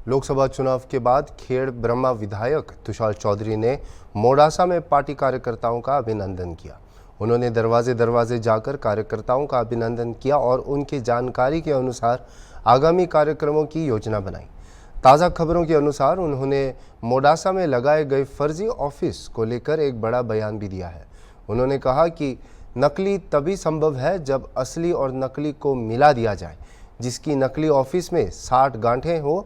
लोकसभा चुनाव के बाद खेड़ ब्रह्मा विधायक तुषार चौधरी ने मोडासा में पार्टी कार्यकर्ताओं का अभिनंदन किया। उन्होंने दरवाजे दरवाजे जाकर कार्यकर्ताओं का अभिनंदन किया और उनकी जानकारी के अनुसार आगामी कार्यक्रमों की योजना बनाई। ताज़ा खबरों के अनुसार उन्होंने मोडासा में लगाए गए फर्जी ऑफिस को लेकर एक बड़ा बयान भी दिया है। उन्होंने कहा कि नकली तभी संभव है जब असली और नकली को मिला दिया जाए। जिसकी नकली ऑफिस में 60 गांठें हो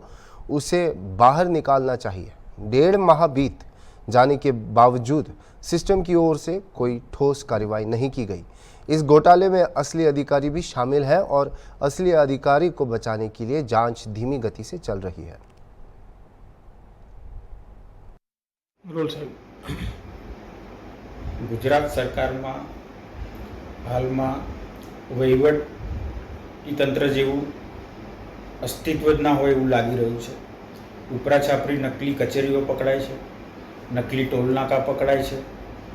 उसे बाहर निकालना चाहिए। 1.5 माह बीत जाने के बावजूद सिस्टम की ओर से कोई ठोस कार्रवाई नहीं की गई। इस घोटाले में असली अधिकारी भी शामिल है और असली अधिकारी को बचाने के लिए जांच धीमी गति से चल रही है। गुजरात सरकार में हाल में वहीवटी तंत्र जेवुं अस्तित्व ज ना होय एवुं लागी रह्युं छे। उपरा छापरी नकली कचेरीओ पकड़ाय छे, नकली टोलनाका पकड़ाय छे,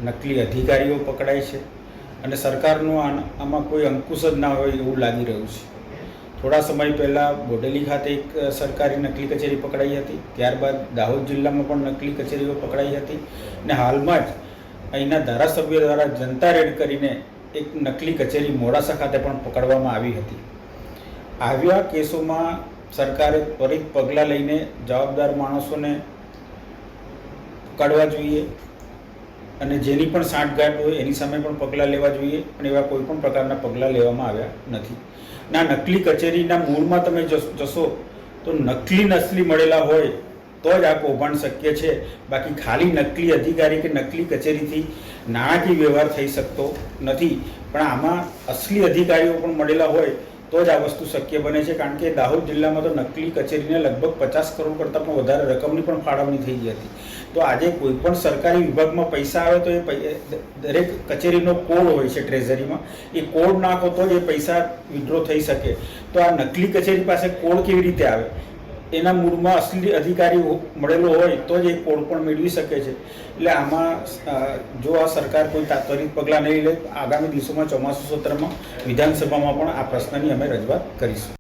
नकली अधिकारीओ पकड़ाय छे अने सरकारनो आमां कोई अंकुश ज ना होय एवुं लागी रह्युं छे। थोड़ा समय पहला बोडेली खाते एक सरकारी नकली कचेरी पकड़ाई हती, त्यारबाद दाहोद जिल्लामां पण नकली कचेरीओ पकड़ाई हती ने हालमां ज अहींना धारासभ्य द्वारा जनता रेड करीने एक नकली कचेरी मोडासा खाते पण पकड़वामां आवी हती। आव्या केसोमां सरकारे त्वरित पगलां लईने जवाबदार माणसोने पकड़वा जोईए अने जेनी पण साठगांठ होय एनी सामे पण पगलां लेवा जोईए पण एवा कोईपण प्रकारना पगलां लेवामां आव्या नथी। ना नकली कचेरीना मूळमां तमे जशो तो नकली नसली मळेला होय तो ज आ कौभांड शक्य है। बाकी खाली नकली अधिकारी के नकली कचेरी थी नाणाकीय व्यवहार थई सकतो नथी, पण आमां असली अधिकारीओ पण मळेला होय तो ज आ वस्तु शक्य बने छे। कारण के दाहोद जिल्ला में तो नकली कचेरीने लगभग 50 करोड़ करता पण वधारे रकमनी पण फाळवणी थई गई हती। तो आजे कोईपण सरकारी विभाग में पैसा आवे तो ए दरेक कचेरीनो कोड होय छे ट्रेजरी में, ए कोड नाखो तो ए पैसा विथड्रॉ थई सके। तो आ नकली कचेरी पासे कोड केवी रीते आवे? एना मूळमां असली अधिकारी मळेलो होय तो ज ए कोड पण मेळवी शके छे। એટલે આમાં જો આ સરકાર કોઈ ત્વરિત પગલાં નહીં લે આગામી દિવસોમાં ચોમાસુ સત્રમાં વિધાનસભામાં પણ આ પ્રશ્નની અમે રજૂઆત કરીશું।